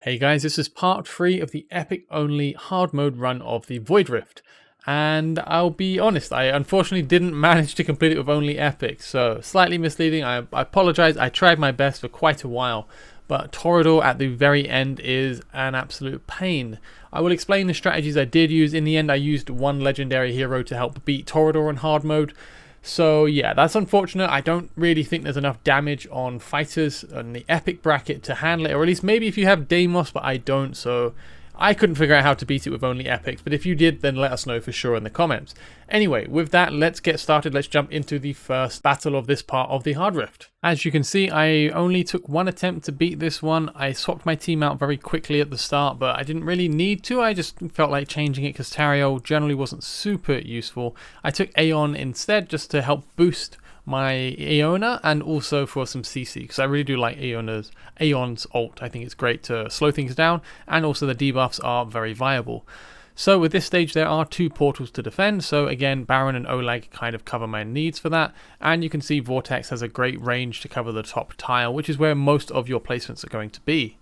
Hey guys, this is part 3 of the epic only hard mode run of the Void Rift. And I'll be honest, I unfortunately didn't manage to complete it with only epic, so slightly misleading. I apologize. I tried my best for quite a while, but Toreador at the very end is an absolute pain. I will explain the strategies I did use. In the end, I used one legendary hero to help beat Toreador in hard mode. So yeah, that's unfortunate. I don't really think there's enough damage on fighters on the epic bracket to handle it, or at least maybe if you have Deimos, but I don't, so I couldn't figure out how to beat it with only epics, but if you did, then let us know for sure in the comments. Anyway, with that, let's get started. Let's jump into the first battle of this part of the Hard Rift. As you can see, I only took one attempt to beat this one. I swapped my team out very quickly at the start, but I didn't really need to. I just felt like changing it because Tariel generally wasn't super useful. I took Aeon instead just to help boost my Iona and also for some CC because I really do like Aeon's ult. I think it's great to slow things down, and also the debuffs are very viable. So with this stage there are two portals to defend, so again Baron and Olag kind of cover my needs for that, and you can see Vortex has a great range to cover the top tile, which is where most of your placements are going to be.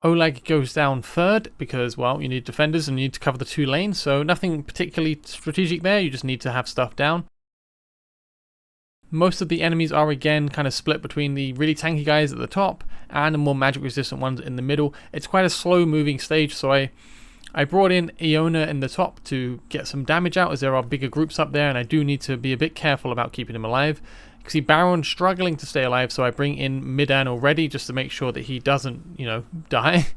Olag goes down third because, well, you need defenders and you need to cover the two lanes, so nothing particularly strategic there, you just need to have stuff down. Most of the enemies are again kind of split between the really tanky guys at the top and the more magic resistant ones in the middle. It's quite a slow moving stage, so I brought in Iona in the top to get some damage out as there are bigger groups up there, and I do need to be a bit careful about keeping him alive. You can see Baron struggling to stay alive, so I bring in Midan already just to make sure that he doesn't, die.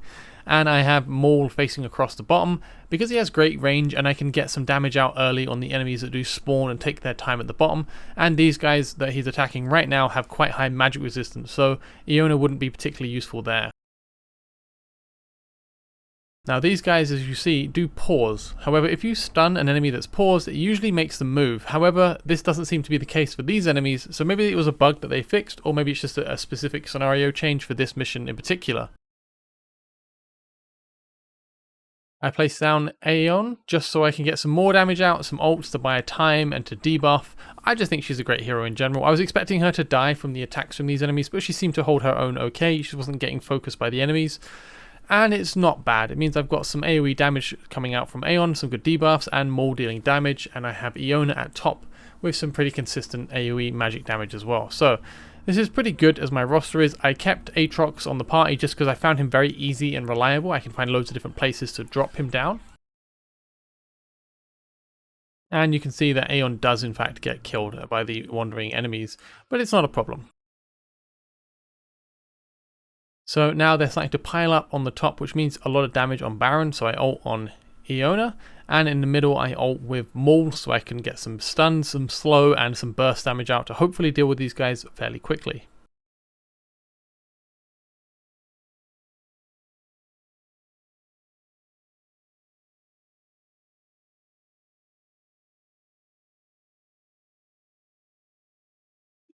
And I have Maul facing across the bottom because he has great range and I can get some damage out early on the enemies that do spawn and take their time at the bottom. And these guys that he's attacking right now have quite high magic resistance, so Iona wouldn't be particularly useful there. Now these guys, as you see, do pause. However, if you stun an enemy that's paused, it usually makes them move. However, this doesn't seem to be the case for these enemies, so maybe it was a bug that they fixed, or maybe it's just a specific scenario change for this mission in particular. I place down Aeon just so I can get some more damage out, some ults to buy time and to debuff. I just think she's a great hero in general. I was expecting her to die from the attacks from these enemies, but she seemed to hold her own okay. She wasn't getting focused by the enemies. And it's not bad. It means I've got some AoE damage coming out from Aeon, some good debuffs, and Maul dealing damage. And I have Iona at top with some pretty consistent AoE magic damage as well. So this is pretty good as my roster is. I kept Aatrox on the party just because I found him very easy and reliable. I can find loads of different places to drop him down. And you can see that Aeon does in fact get killed by the wandering enemies, but it's not a problem. So now they're starting to pile up on the top, which means a lot of damage on Baron, so I ult on Iona, and in the middle I ult with Maul so I can get some stun, some slow, and some burst damage out to hopefully deal with these guys fairly quickly.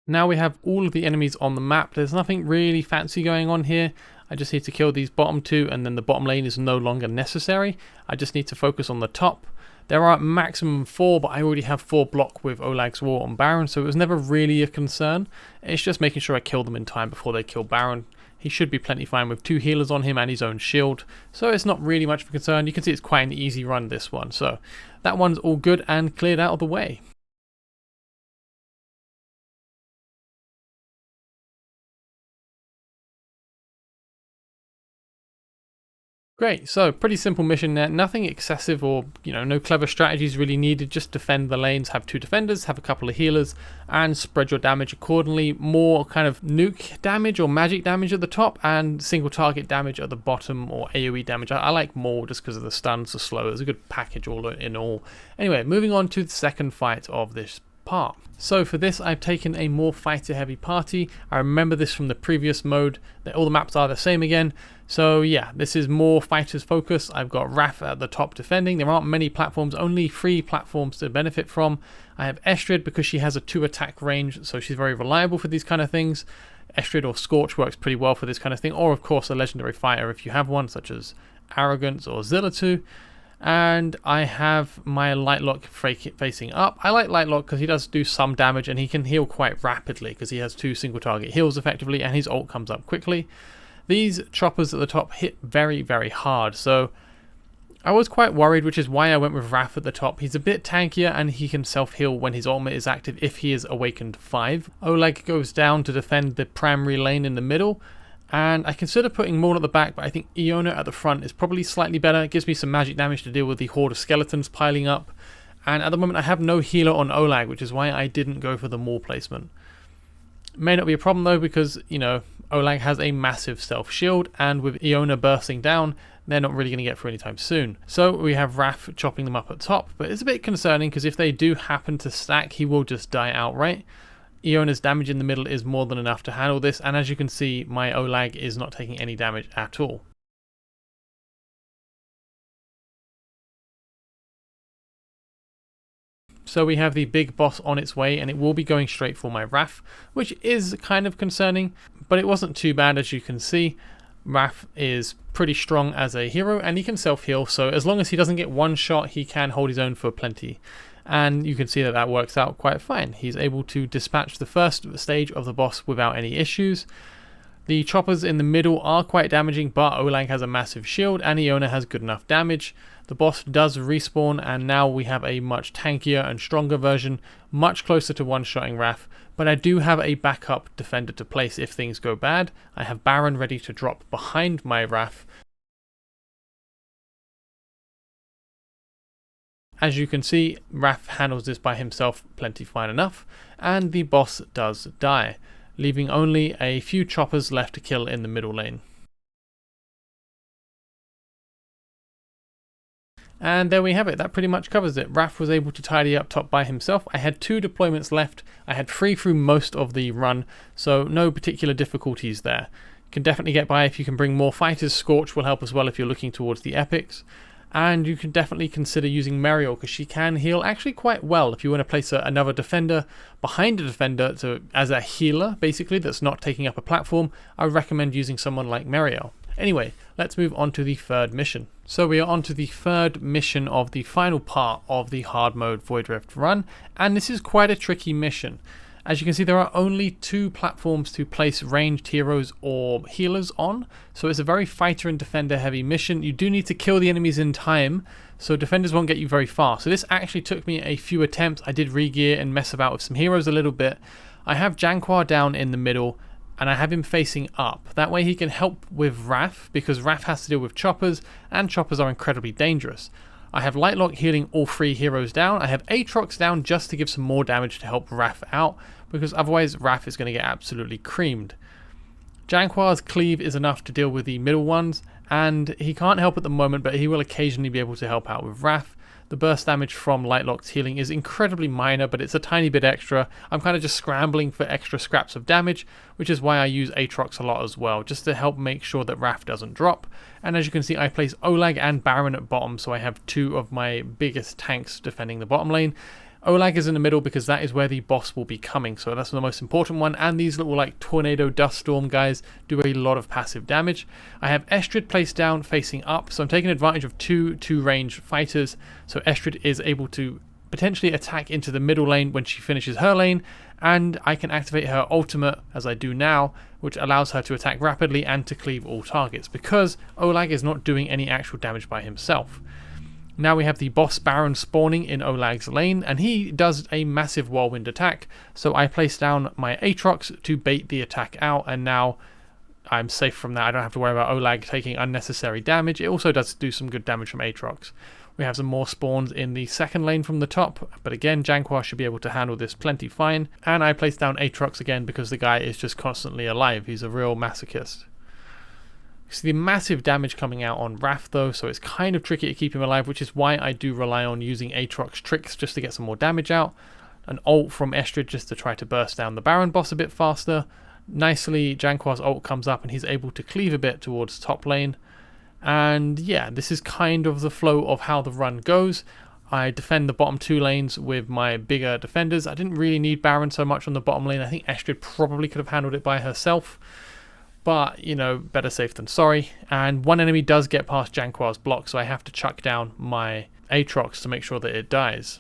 Now we have all of the enemies on the map. There's nothing really fancy going on here. I just need to kill these bottom two and then the bottom lane is no longer necessary. I just need to focus on the top. There are maximum 4, but I already have 4 block with Olag's War on Baron, so it was never really a concern. It's just making sure I kill them in time before they kill Baron. He should be plenty fine with 2 healers on him and his own shield, so it's not really much of a concern. You can see it's quite an easy run, this one. So that one's all good and cleared out of the way. Great, so pretty simple mission there, nothing excessive or, no clever strategies really needed, just defend the lanes, have 2 defenders, have a couple of healers, and spread your damage accordingly. More kind of nuke damage or magic damage at the top, and single target damage at the bottom, or AoE damage. I like more just because of the stuns, the slow, it's a good package all in all. Anyway, moving on to the second fight of this part. So for this I've taken a more fighter heavy party. I remember this from the previous mode, that all the maps are the same again. So yeah, this is more fighters focused. I've got Raph at the top defending. There aren't many platforms, only 3 platforms to benefit from. I have Estrid because she has a 2 attack range, so she's very reliable for these kind of things. Estrid or Scorch works pretty well for this kind of thing, or of course a legendary fighter if you have one, such as Arrogance or Zillatu. And I have my Lightlock facing up. I like Lightlock because he does do some damage and he can heal quite rapidly because he has 2 single target heals effectively and his ult comes up quickly. These choppers at the top hit very, very hard, so I was quite worried, which is why I went with Raph at the top. He's a bit tankier and he can self-heal when his ultimate is active if he is awakened 5. Oleg goes down to defend the primary lane in the middle, and I consider putting Maul at the back, but I think Iona at the front is probably slightly better. It gives me some magic damage to deal with the horde of skeletons piling up. And at the moment I have no healer on Oleg, which is why I didn't go for the Maul placement. May not be a problem though, because, you know, Oleg has a massive self shield, and with Iona bursting down, they're not really going to get through anytime soon. So we have Raph chopping them up at top, but it's a bit concerning because if they do happen to stack, he will just die outright. Iona's damage in the middle is more than enough to handle this, and as you can see, my Oleg is not taking any damage at all. So we have the big boss on its way, and it will be going straight for my Raph, which is kind of concerning, but it wasn't too bad. As you can see, Raph is pretty strong as a hero, and he can self-heal, so as long as he doesn't get one shot, he can hold his own for plenty. And you can see that that works out quite fine. He's able to dispatch the first stage of the boss without any issues. The choppers in the middle are quite damaging, but Oleg has a massive shield and Iona has good enough damage. The boss does respawn, and now we have a much tankier and stronger version, much closer to one-shotting Raph, but I do have a backup defender to place if things go bad. I have Baron ready to drop behind my Raph. As you can see, Raph handles this by himself plenty fine enough, and the boss does die, leaving only a few choppers left to kill in the middle lane. And there we have it, that pretty much covers it. Raph was able to tidy up top by himself. I had 2 deployments left, I had 3 through most of the run, so no particular difficulties there. You can definitely get by if you can bring more fighters. Scorch will help as well if you're looking towards the epics. And you can definitely consider using Meriel because she can heal actually quite well if you want to place another defender behind a defender as a healer, basically, that's not taking up a platform. I would recommend using someone like Meriel. Anyway, let's move on to the 3rd mission. So we are on to the 3rd mission of the final part of the hard mode Void Rift run, and this is quite a tricky mission. As you can see, there are only 2 platforms to place ranged heroes or healers on, so it's a very fighter and defender heavy mission. You do need to kill the enemies in time, so defenders won't get you very far. So this actually took me a few attempts. I did re-gear and mess about with some heroes a little bit. I have Janquar down in the middle, and I have him facing up. That way he can help with Raph, because Raph has to deal with choppers, and choppers are incredibly dangerous. I have Lightlock healing all 3 heroes down. I have Aatrox down just to give some more damage to help Raph out, because otherwise Raph is going to get absolutely creamed. Janquar's cleave is enough to deal with the middle ones, and he can't help at the moment, but he will occasionally be able to help out with Raph. The burst damage from Lightlock's healing is incredibly minor, but it's a tiny bit extra. I'm kind of just scrambling for extra scraps of damage, which is why I use Aatrox a lot as well, just to help make sure that Raph doesn't drop. And as you can see, I place Oleg and Baron at bottom, so I have 2 of my biggest tanks defending the bottom lane. Oleg is in the middle because that is where the boss will be coming, so that's the most important one, and these little like tornado dust storm guys do a lot of passive damage. I have Estrid placed down facing up, so I'm taking advantage of 2 range fighters, so Estrid is able to potentially attack into the middle lane when she finishes her lane, and I can activate her ultimate, as I do now, which allows her to attack rapidly and to cleave all targets, because Oleg is not doing any actual damage by himself. Now we have the boss Baron spawning in Oleg's lane, and he does a massive whirlwind attack, so I place down my Aatrox to bait the attack out, and now I'm safe from that. I don't have to worry about Oleg taking unnecessary damage. It also does do some good damage from Aatrox. We have some more spawns in the 2nd lane from the top, but again, Janquar should be able to handle this plenty fine, and I place down Aatrox again because the guy is just constantly alive. He's a real masochist. See the massive damage coming out on Raph though, so it's kind of tricky to keep him alive, which is why I do rely on using Aatrox tricks just to get some more damage out. An ult from Estrid just to try to burst down the Baron boss a bit faster. Nicely, Janquar's ult comes up and he's able to cleave a bit towards top lane. And yeah, this is kind of the flow of how the run goes. I defend the bottom 2 lanes with my bigger defenders. I didn't really need Baron so much on the bottom lane. I think Estrid probably could have handled it by herself. But, you know, better safe than sorry. And one enemy does get past Janquar's block, so I have to chuck down my Aatrox to make sure that it dies.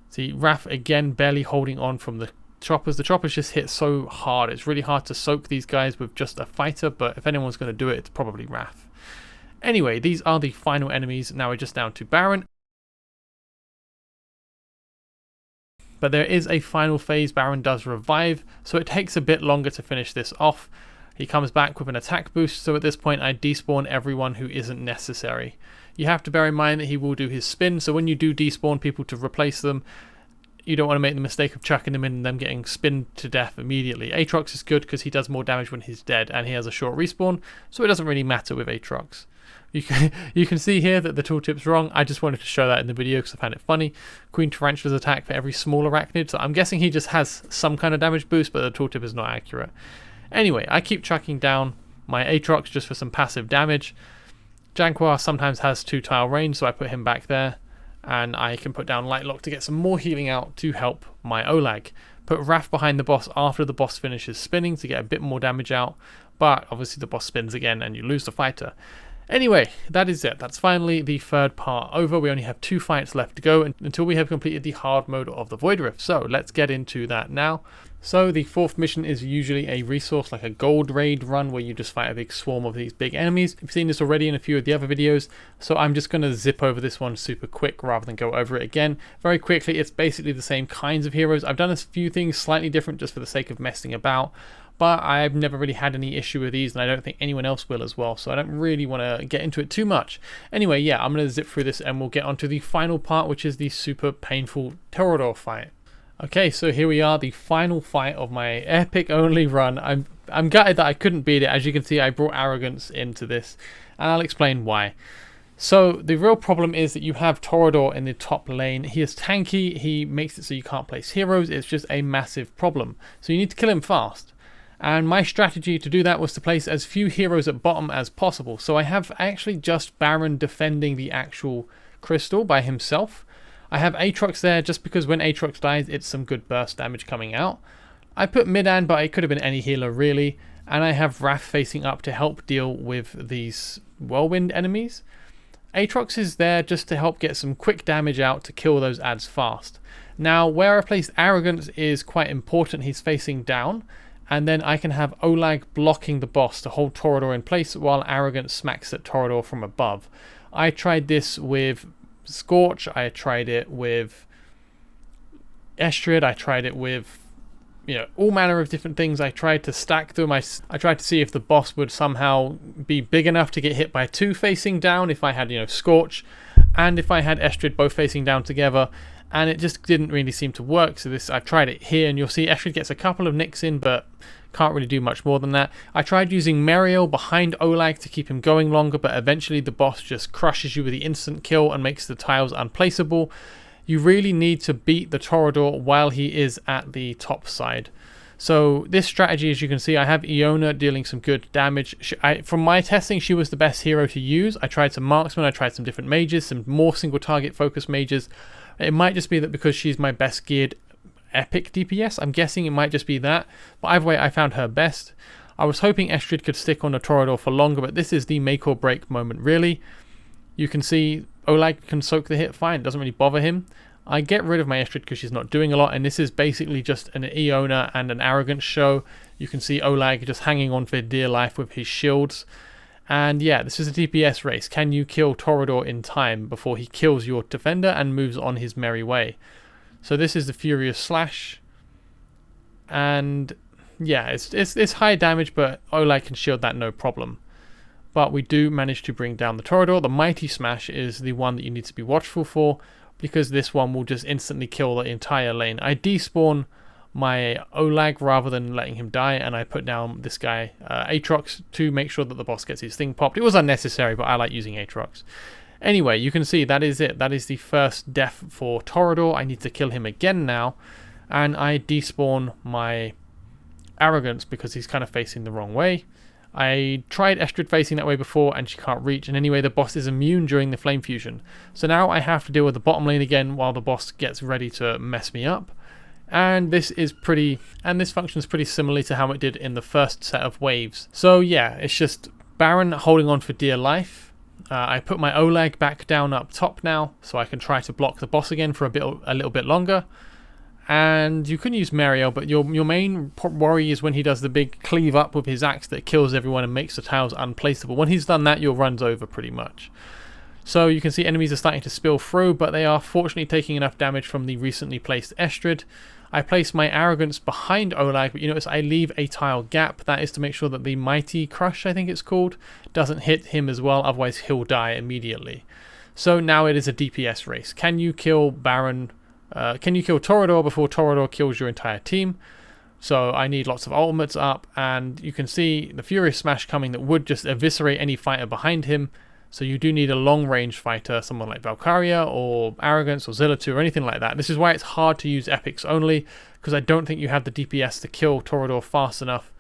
See, Raph again barely holding on from the choppers. The choppers just hit so hard. It's really hard to soak these guys with just a fighter, but if anyone's going to do it, it's probably Raph. Anyway, these are the final enemies. Now we're just down to Baron. But there is a final phase. Baron does revive, so it takes a bit longer to finish this off. He comes back with an attack boost, so at this point I despawn everyone who isn't necessary. You have to bear in mind that he will do his spin, so when you do despawn people to replace them, you don't want to make the mistake of chucking them in and them getting spinned to death immediately. Aatrox is good because he does more damage when he's dead, and he has a short respawn, so it doesn't really matter with Aatrox. You can see here that the tooltip's wrong. I just wanted to show that in the video because I found it funny. Queen Tarantula's attack for every small arachnid, so I'm guessing he just has some kind of damage boost, but the tooltip is not accurate. Anyway, I keep chucking down my Aatrox just for some passive damage. Janquar sometimes has 2 tile range, so I put him back there, and I can put down Lightlock to get some more healing out to help my Olag. Put Raph behind the boss after the boss finishes spinning to get a bit more damage out, but obviously the boss spins again and you lose the fighter. Anyway, that is it. That's finally the third part over. We only have 2 fights left to go until we have completed the hard mode of the Void Rift. So let's get into that now. So the 4th mission is usually a resource like a gold raid run where you just fight a big swarm of these big enemies. You've seen this already in a few of the other videos, so I'm just going to zip over this one super quick rather than go over it again. Very quickly, it's basically the same kinds of heroes. I've done a few things slightly different just for the sake of messing about, but I've never really had any issue with these, and I don't think anyone else will as well, so I don't really want to get into it too much. Anyway, yeah, I'm going to zip through this and we'll get on to the final part, which is the super painful Torador fight. Okay, so here we are, the final fight of my epic only run. I'm gutted that I couldn't beat it. As you can see, I brought arrogance into this, and I'll explain why. So the real problem is that you have Torador in the top lane. He is tanky, he makes it so you can't place heroes. It's just a massive problem. So you need to kill him fast. And my strategy to do that was to place as few heroes at bottom as possible. So I have actually just Baron defending the actual crystal by himself. I have Aatrox there just because when Aatrox dies, it's some good burst damage coming out. I put Midan, but it could have been any healer really. And I have Raph facing up to help deal with these whirlwind enemies. Aatrox is there just to help get some quick damage out to kill those adds fast. Now, where I placed Arrogance is quite important. He's facing down. And then I can have Olag blocking the boss to hold Torador in place while Arrogance smacks at Torador from above. I tried this with Scorch, I tried it with Estrid, I tried it with, you know, all manner of different things. I tried to stack them. I tried to see if the boss would somehow be big enough to get hit by 2 facing down if I had, you know, Scorch, and if I had Estrid both facing down together, and it just didn't really seem to work. So I tried it here, and you'll see Estrid gets a couple of nicks in, but can't really do much more than that. I tried using Meriel behind Olag to keep him going longer, but eventually the boss just crushes you with the instant kill and makes the tiles unplaceable. You really need to beat the Torador while he is at the top side. So this strategy, as you can see, I have Iona dealing some good damage. From my testing, she was the best hero to use. I tried some Marksmen, I tried some different mages, some more single target focused mages. It might just be that because she's my best geared epic DPS, I'm guessing it might just be that, but either way I found her best. I was hoping Estrid could stick on the Torador for longer, but this is the make or break moment really. You can see Olag can soak the hit fine, it doesn't really bother him. I get rid of my Estrid because she's not doing a lot, and this is basically just an Iona and an Arrogance show. You can see Olag just hanging on for dear life with his shields. And yeah, this is a DPS race. Can you kill Torador in time before he kills your defender and moves on his merry way? So this is the Furious Slash, and yeah, it's high damage, but Olag can shield that no problem. But we do manage to bring down the Torador. The Mighty Smash is the one that you need to be watchful for, because this one will just instantly kill the entire lane. I despawn my Olag rather than letting him die, and I put down this guy Aatrox to make sure that the boss gets his thing popped. It was unnecessary, but I like using Aatrox. Anyway, you can see that is it. That is the first death for Torador. I need to kill him again now, and I despawn my Arrogance because he's kind of facing the wrong way. I tried Estrid facing that way before and she can't reach, and anyway the boss is immune during the flame fusion. So now I have to deal with the bottom lane again while the boss gets ready to mess me up. And this functions pretty similarly to how it did in the first set of waves. So yeah, it's just Baron holding on for dear life. I put my Oleg back down up top now, so I can try to block the boss again for a little bit longer. And you can use Mariel, but your main worry is when he does the big cleave up with his axe that kills everyone and makes the tiles unplaceable. When he's done that, your run's over pretty much. So you can see enemies are starting to spill through, but they are fortunately taking enough damage from the recently placed Estrid. I place my Arrogance behind Olag, but you notice I leave a tile gap. That is to make sure that the Mighty Crush, I think it's called, doesn't hit him as well, otherwise he'll die immediately. So now it is a DPS race. Can you kill Baron? Can you kill Toreador before Toreador kills your entire team? So I need lots of ultimates up, and you can see the Furious Smash coming that would just eviscerate any fighter behind him. So you do need a long-range fighter, someone like Valkyria or Arrogance or Zilla2 or anything like that. This is why it's hard to use epics only, because I don't think you have the DPS to kill Toreador fast enough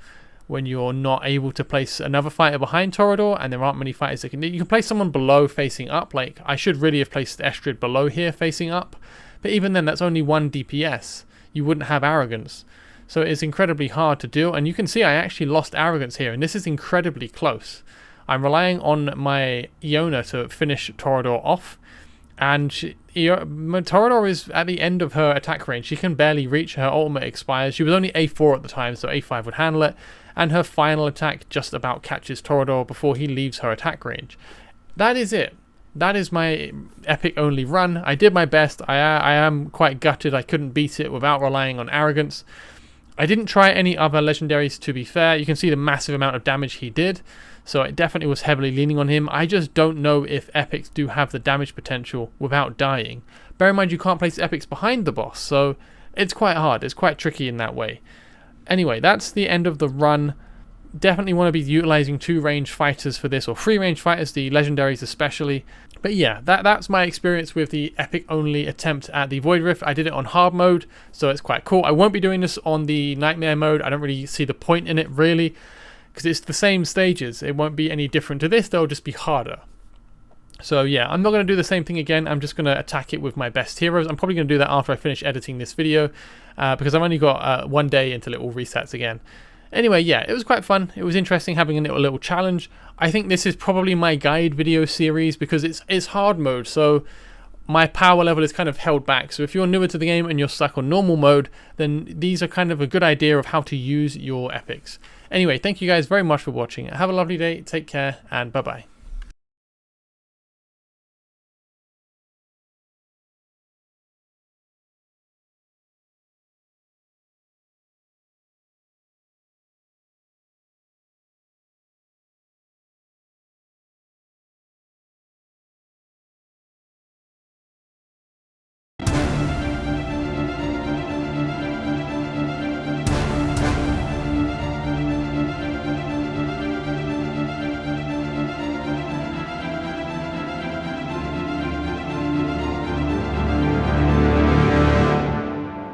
when you're not able to place another fighter behind Toreador, and there aren't many fighters that can. You can place someone below facing up, like I should really have placed Estrid below here facing up, but even then that's only 1 DPS. You wouldn't have Arrogance. So it's incredibly hard to do, and you can see I actually lost Arrogance here, and this is incredibly close. I'm relying on my Iona to finish Toreador off, and Toreador is at the end of her attack range. She can barely reach, her ultimate expires. She was only A4 at the time, so A5 would handle it, and her final attack just about catches Toreador before he leaves her attack range. That is it. That is my epic only run. I did my best. I am quite gutted I couldn't beat it without relying on Arrogance. I didn't try any other legendaries, to be fair. You can see the massive amount of damage he did, so it definitely was heavily leaning on him. I just don't know if epics do have the damage potential without dying. Bear in mind you can't place epics behind the boss, so it's quite hard. It's quite tricky in that way. Anyway, that's the end of the run. Definitely want to be utilizing 2 range fighters for this, or 3 range fighters, the legendaries especially. But yeah, that's my experience with the epic only attempt at the Void Rift. I did it on hard mode, so it's quite cool. I won't be doing this on the nightmare mode. I don't really see the point in it really, because it's the same stages. It won't be any different to this, they'll just be harder. So yeah, I'm not going to do the same thing again. I'm just going to attack it with my best heroes. I'm probably going to do that after I finish editing this video, because I've only got 1 day until it all resets again. Anyway, yeah, it was quite fun. It was interesting having a little challenge. I think this is probably my guide video series because it's hard mode, so my power level is kind of held back. So if you're newer to the game and you're stuck on normal mode, then these are kind of a good idea of how to use your epics. Anyway, thank you guys very much for watching. Have a lovely day, take care, and bye-bye.